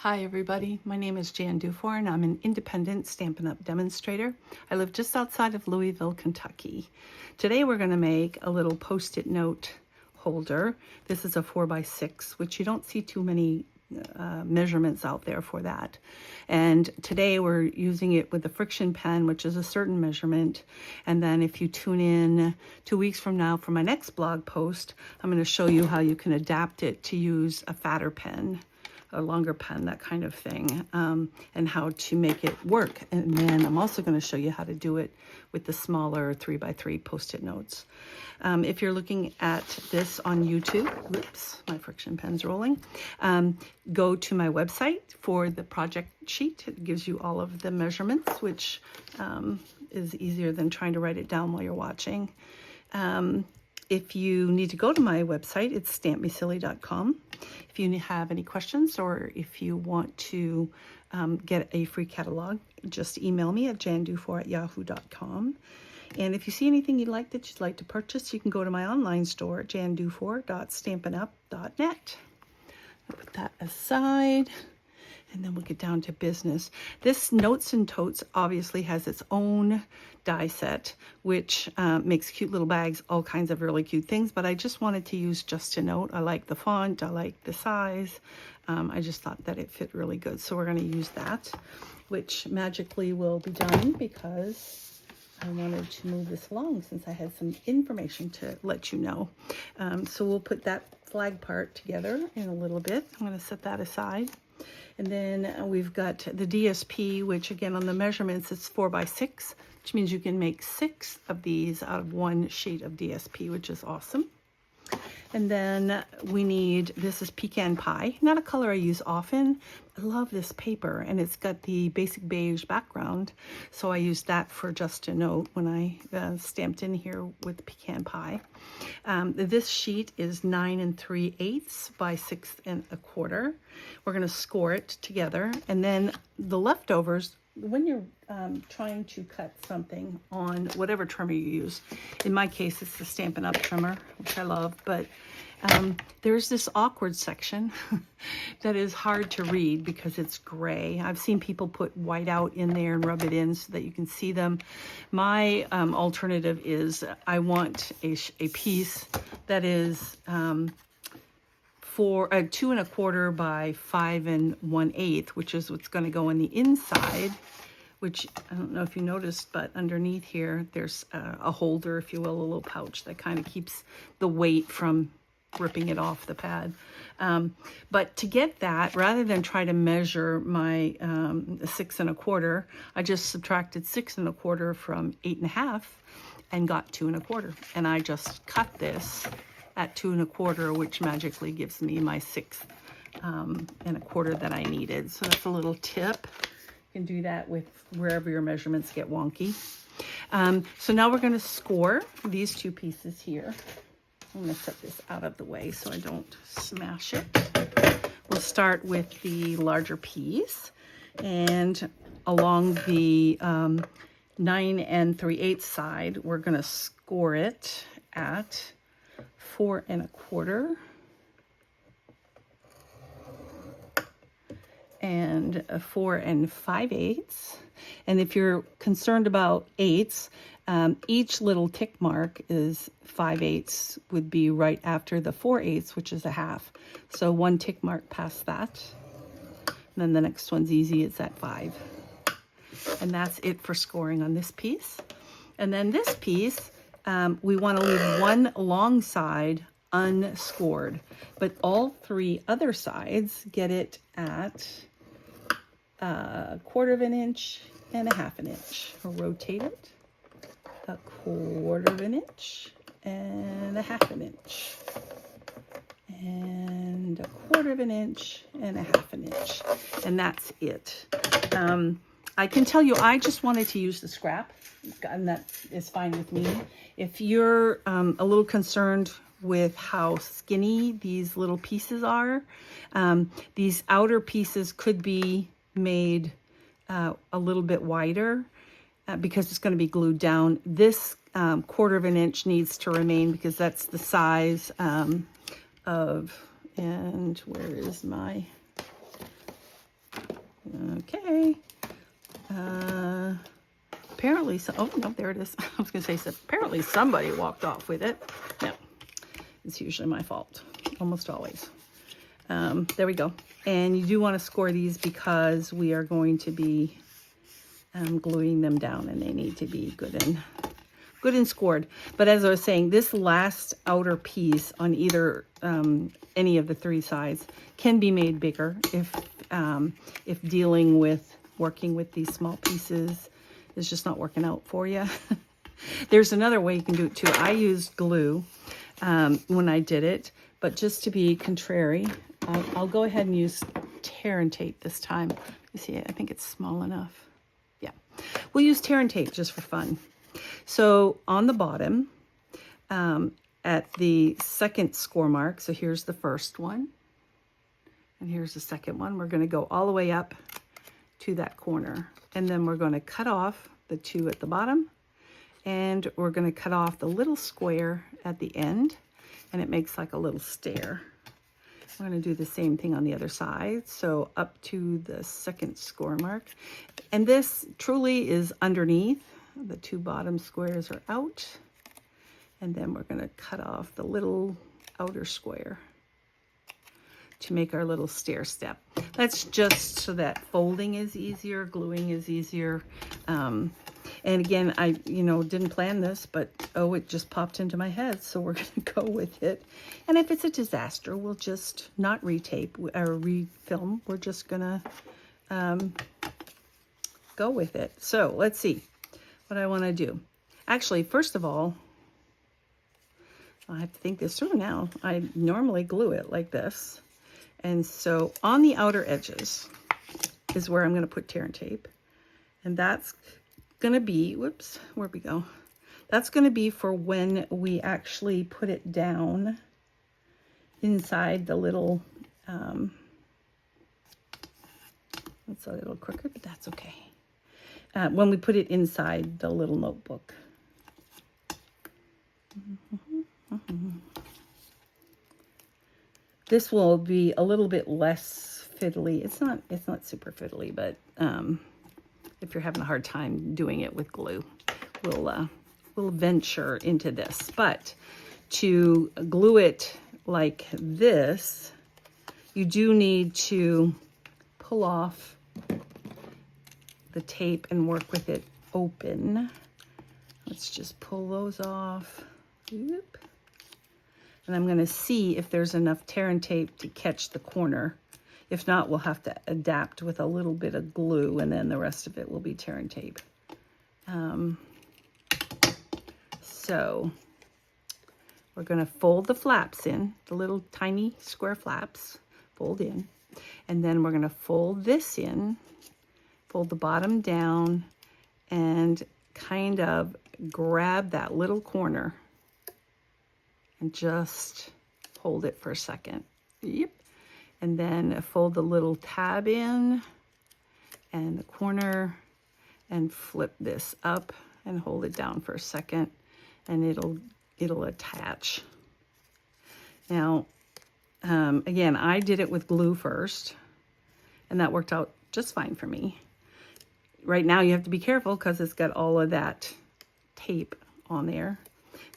Hi everybody, my name is Jan Dufour and I'm an independent Stampin' Up! Demonstrator. I live just outside of Louisville, Kentucky. Today we're going to make a little post-it note holder. This is a 4x6, which you don't see too many measurements out there for that. And today we're using it with the friction pen, which is a certain measurement. And then if you tune in 2 weeks from now for my next blog post, I'm going to show you how you can adapt it to use a fatter pen, a longer pen, that kind of thing, and how to make it work. And then I'm also going to show you how to do it with the smaller 3x3 post-it notes. If you're looking at this on YouTube, whoops, my friction pen's rolling, go to my website for the project sheet. It gives you all of the measurements, which is easier than trying to write it down while you're watching. If you need to go to my website, it's stampmesilly.com. If you have any questions or if you want to get a free catalog, just email me at jandufour@yahoo.com. And if you see anything you'd like to purchase, you can go to my online store, jandufour.stampinup.net. I'll put that aside. And then we'll get down to business. This Notes and Totes obviously has its own die set, which makes cute little bags, all kinds of really cute things. But I just wanted to use Just a Note. I like the font. I like the size. I just thought that it fit really good. So we're going to use that, which magically will be done because I wanted to move this along since I had some information to let you know. So we'll put that flag part together in a little bit. I'm going to set that aside. And then we've got the DSP, which again on the measurements is 4x6, which means you can make 6 of these out of one sheet of DSP, which is awesome. And then we need, this is Pecan Pie, not a color I use often. I love this paper and it's got the basic beige background. So I used that for Just a Note when I stamped in here with Pecan Pie. This sheet is 9 3/8 by 6 1/4. We're going to score it together. And then the leftovers, when you're trying to cut something on whatever trimmer you use, in my case it's the Stampin' Up! Trimmer, which I love, but there's this awkward section that is hard to read because it's gray. I've seen people put white out in there and rub it in so that you can see them. My alternative is I want a piece that is 2 1/4 by 5 1/8, which is what's going to go on the inside, which I don't know if you noticed, but underneath here, there's a holder, if you will, a little pouch that kind of keeps the weight from ripping it off the pad. But to get that, rather than try to measure my 6 1/4, I just subtracted 6 1/4 from 8 1/2 and got 2 1/4. And I just cut this at 2 1/4, which magically gives me my 6 1/4 that I needed. So that's a little tip. You can do that with wherever your measurements get wonky. So now we're going to score these two pieces here. I'm going to set this out of the way so I don't smash it. We'll start with the larger piece, and along the 9 3/8 side, we're going to score it at 4 1/4 and 4 5/8. And if you're concerned about eighths, each little tick mark is 5/8 would be right after the 4/8, which is a half. So one tick mark past that. And then the next one's easy, it's at 5. And that's it for scoring on this piece. And then this piece, we want to leave one long side unscored, but all 3 other sides get it at 1/4 inch and 1/2 inch. I'll rotate it 1/4 inch and 1/2 inch and 1/4 inch and 1/2 inch, and that's it. I can tell you I just wanted to use the scrap, and that is fine with me. If you're a little concerned with how skinny these little pieces are, these outer pieces could be made a little bit wider because it's going to be glued down. This 1/4 inch needs to remain because that's the size of, and where is my apparently, oh no, there it is. I was going to say, apparently somebody walked off with it. No, it's usually my fault, almost always. There we go. And you do want to score these because we are going to be gluing them down, and they need to be good and scored. But as I was saying, this last outer piece on either any of the three sides can be made bigger if working with these small pieces is just not working out for you. There's another way you can do it too. I used glue when I did it, but just to be contrary, I'll go ahead and use tear and tape this time. You see it? I think it's small enough. Yeah, we'll use tear and tape just for fun. So on the bottom, at the second score mark, so here's the first one, and here's the second one. We're going to go all the way up to that corner, and then we're going to cut off the two at the bottom, and we're going to cut off the little square at the end, and it makes like a little stair. I'm going to do the same thing on the other side, so up to the second score mark, and this truly is underneath. The two bottom squares are out, and then we're going to cut off the little outer square to make our little stair step. That's just so that folding is easier, gluing is easier. And again, I didn't plan this, but it just popped into my head, so we're going to go with it. And if it's a disaster, we'll just not retape or refilm. We're just going to go with it. So let's see what I want to do. Actually, first of all, I have to think this through now. I normally glue it like this. And so on the outer edges is where I'm going to put tear and tape. And that's going to be, whoops, where'd we go? That's going to be for when we actually put it down inside the little, it's a little crooked, but that's okay. When we put it inside the little notebook. This will be a little bit less fiddly. It's not super fiddly, but if you're having a hard time doing it with glue, we'll venture into this. But to glue it like this, you do need to pull off the tape and work with it open. Let's just pull those off. Whoop. And I'm going to see if there's enough tear and tape to catch the corner. If not, we'll have to adapt with a little bit of glue, and then the rest of it will be tear and tape. So we're going to fold the flaps in, the little tiny square flaps, fold in. And then we're going to fold this in, fold the bottom down, and kind of grab that little corner and just hold it for a second. Yep. And then fold the little tab in and the corner and flip this up and hold it down for a second, and it'll attach. Now, again, I did it with glue first, and that worked out just fine for me. Right now you have to be careful because it's got all of that tape on there.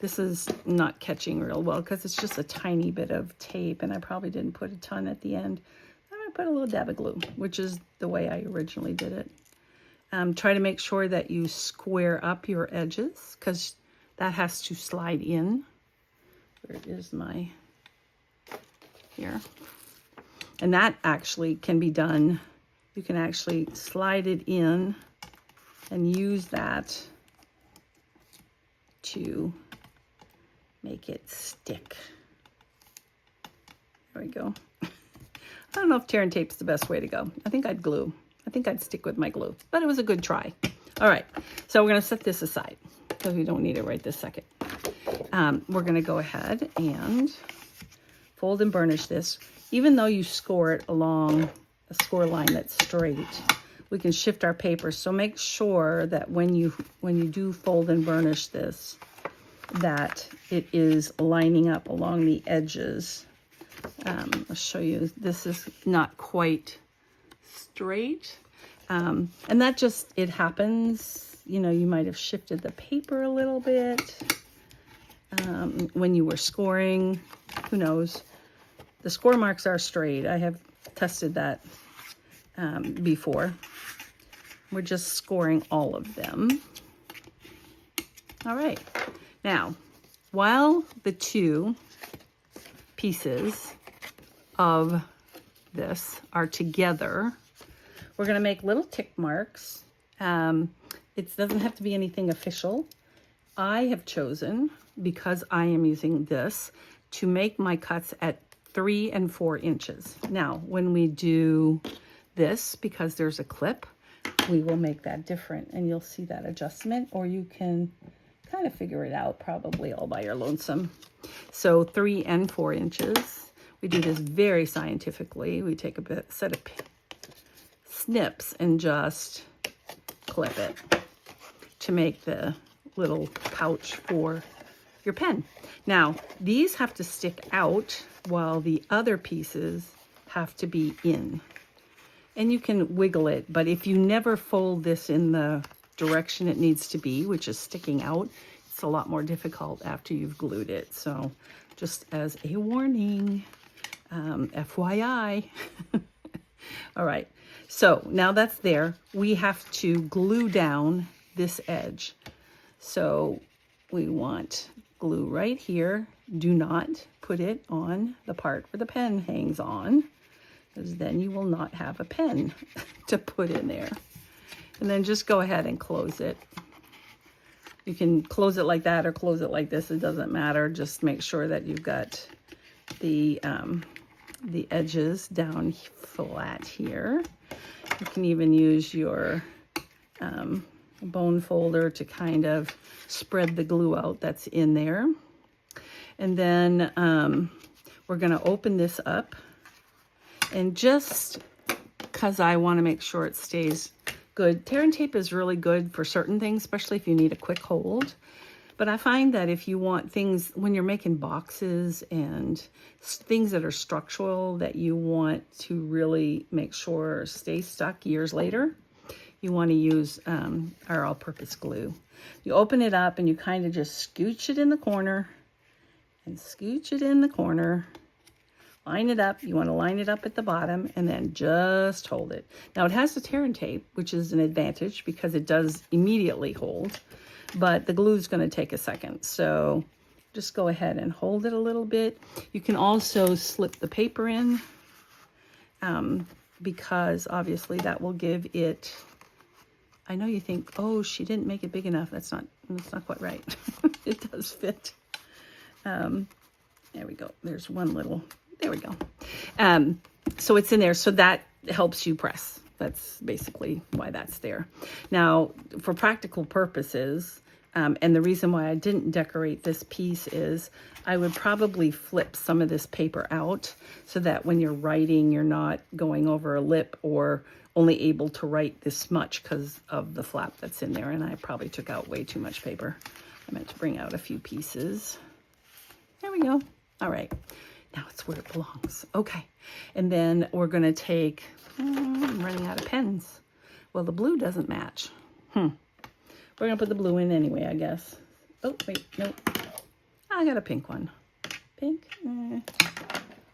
This is not catching real well because it's just a tiny bit of tape, and I probably didn't put a ton at the end. I'm going to put a little dab of glue, which is the way I originally did it. Try to make sure that you square up your edges because that has to slide in. Where is my, here. And that actually can be done. You can actually slide it in and use that to make it stick. There we go. I don't know if tear and tape's the best way to go. I think I'd glue. I think I'd stick with my glue, but it was a good try. All right, so we're going to set this aside because we don't need it right this second. We're going to go ahead and fold and burnish this. Even though you score it along a score line that's straight, we can shift our paper. So make sure that when you do fold and burnish this, that it is lining up along the edges. I'll show you. This is not quite straight. And that just, it happens you know, you might have shifted the paper a little bit when you were scoring. Who knows? The score marks are straight. I have tested that before. We're just scoring all of them. All right. Now, while the two pieces of this are together, we're going to make little tick marks. It doesn't have to be anything official. I have chosen, because I am using this, to make my cuts at 3 and 4 inches. Now, when we do this, because there's a clip, we will make that different, and you'll see that adjustment, or you can kind of figure it out probably all by your lonesome. So 3 and 4 inches. We do this very scientifically. We take a set of snips and just clip it to make the little pouch for your pen. Now, these have to stick out while the other pieces have to be in. And you can wiggle it, but if you never fold this in the direction it needs to be, which is sticking out, it's a lot more difficult after you've glued it. So just as a warning, FYI. All right, so now that's there. We have to glue down this edge. So we want glue right here. Do not put it on the part where the pen hangs on, because then you will not have a pen to put in there. And then just go ahead and close it. You can close it like that or close it like this. It doesn't matter. Just make sure that you've got the edges down flat here. You can even use your bone folder to kind of spread the glue out that's in there. And then we're going to open this up, and just because I want to make sure it stays good. Tear and tape is really good for certain things, especially if you need a quick hold. But I find that if you want things, when you're making boxes and things that are structural that you want to really make sure stay stuck years later, you want to use our all-purpose glue. You open it up and you kind of just scooch it in the corner and scooch it in the corner. Line it up. You want to line it up at the bottom and then just hold it. Now it has the tear and tape, which is an advantage because it does immediately hold, but the glue is going to take a second. So just go ahead and hold it a little bit. You can also slip the paper in because obviously that will give it, I know you think, oh, she didn't make it big enough. That's not quite right. It does fit. There we go. There's one little, there we go. So it's in there. So that helps you press. That's basically why that's there. Now, for practical purposes, and the reason why I didn't decorate this piece is I would probably flip some of this paper out so that when you're writing, you're not going over a lip or only able to write this much because of the flap that's in there. And I probably took out way too much paper. I meant to bring out a few pieces. There we go. All right. Now it's where it belongs. Okay. And then we're going to take, I'm running out of pens. Well, the blue doesn't match. We're going to put the blue in anyway, I guess. Oh, wait, nope. I got a pink one. Pink?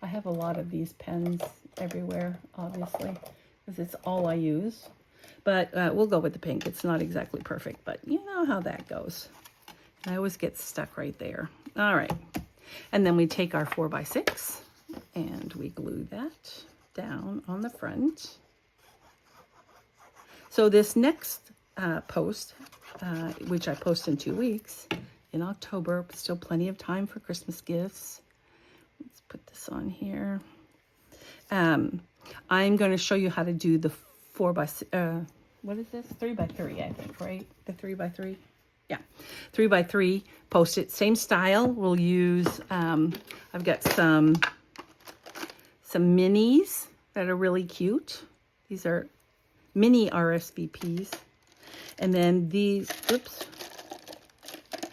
I have a lot of these pens everywhere, obviously, because it's all I use. But we'll go with the pink. It's not exactly perfect, but you know how that goes. I always get stuck right there. All right. And then we take our 4x6 and we glue that down on the front. So this next post, which I post in 2 weeks, in October, but still plenty of time for Christmas gifts. Let's put this on here. I'm going to show you how to do the 4x6, what is this? 3x3, I think, right? The 3x3? Yeah, 3x3 post-it, same style. We'll use, I've got some minis that are really cute. These are mini RSVPs. And then these, oops,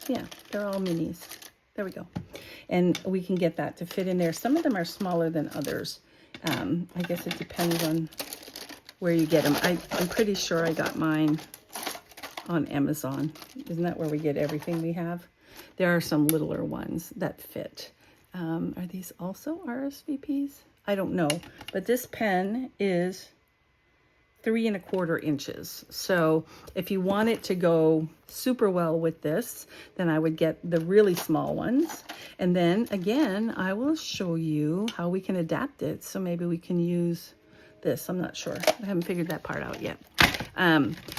yeah, they're all minis. There we go. And we can get that to fit in there. Some of them are smaller than others. I guess it depends on where you get them. I'm pretty sure I got mine on Amazon. Isn't that where we get everything we have? There are some littler ones that fit. Are these also RSVPs? I don't know, but this pen is 3 1/4 inches. So if you want it to go super well with this, then I would get the really small ones. And then again, I will show you how we can adapt it. So maybe we can use this. I'm not sure. I haven't figured that part out yet.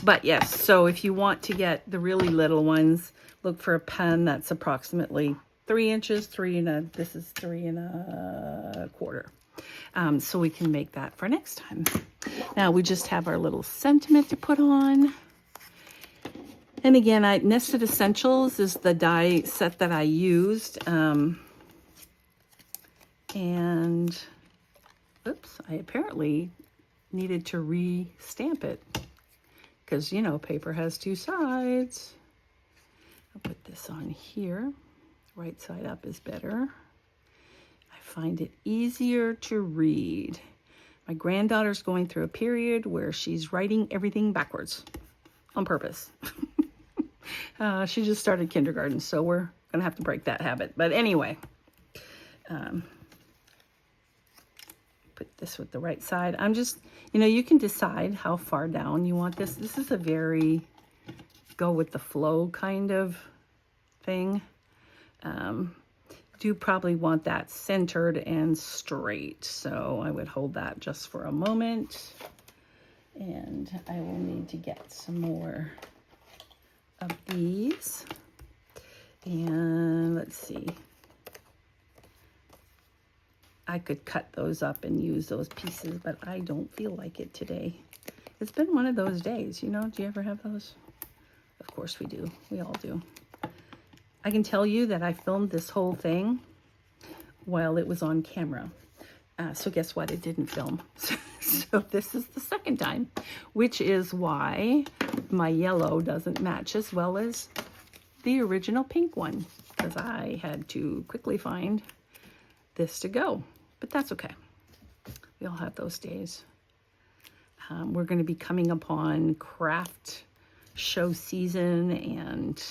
But yes, so if you want to get the really little ones, look for a pen that's approximately 3 inches, this is 3 1/4. So we can make that for next time. Now we just have our little sentiment to put on. And again, Nested Essentials is the die set that I used. And oops, I apparently needed to re-stamp it because, you know, paper has 2 sides. I'll put this on here. Right side up is better. I find it easier to read. My granddaughter's going through a period where she's writing everything backwards on purpose. She just started kindergarten, so we're gonna have to break that habit. But anyway, put this with the right side. I'm just, you know, you can decide how far down you want this. This is a very go with the flow kind of thing. Do probably want that centered and straight. So I would hold that just for a moment. And I will need to get some more of these. And let's see. I could cut those up and use those pieces, but I don't feel like it today. It's been one of those days, you know. Do you ever have those? Of course we do. We all do. I can tell you that I filmed this whole thing while it was on camera. So guess what? It didn't film. So this is the second time, which is why my yellow doesn't match as well as the original pink one, because I had to quickly find this to go. But that's okay. We all have those days. We're going to be coming upon craft show season and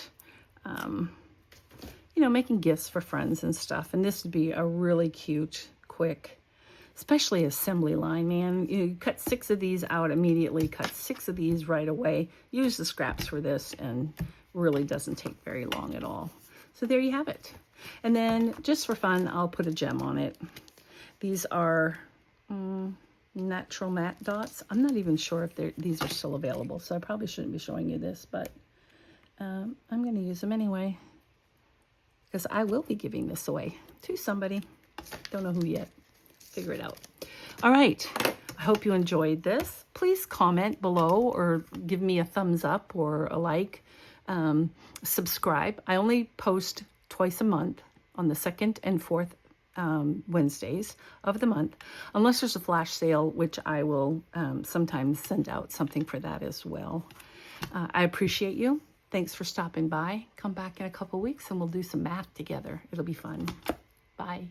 you know, making gifts for friends and stuff. And this would be a really cute, quick, especially assembly line, man. You cut 6 of these out immediately, cut 6 of these right away. Use the scraps for this, and really doesn't take very long at all. So there you have it. And then just for fun, I'll put a gem on it. These are natural matte dots. I'm not even sure if these are still available, so I probably shouldn't be showing you this, but I'm going to use them anyway, because I will be giving this away to somebody. Don't know who yet. Figure it out. All right. I hope you enjoyed this. Please comment below or give me a thumbs up or a like. Subscribe. I only post twice a month on the 2nd and 4th Wednesdays of the month, unless there's a flash sale, which I will sometimes send out something for that as well. I appreciate you. Thanks for stopping by. Come back in a couple weeks and we'll do some math together. It'll be fun. Bye.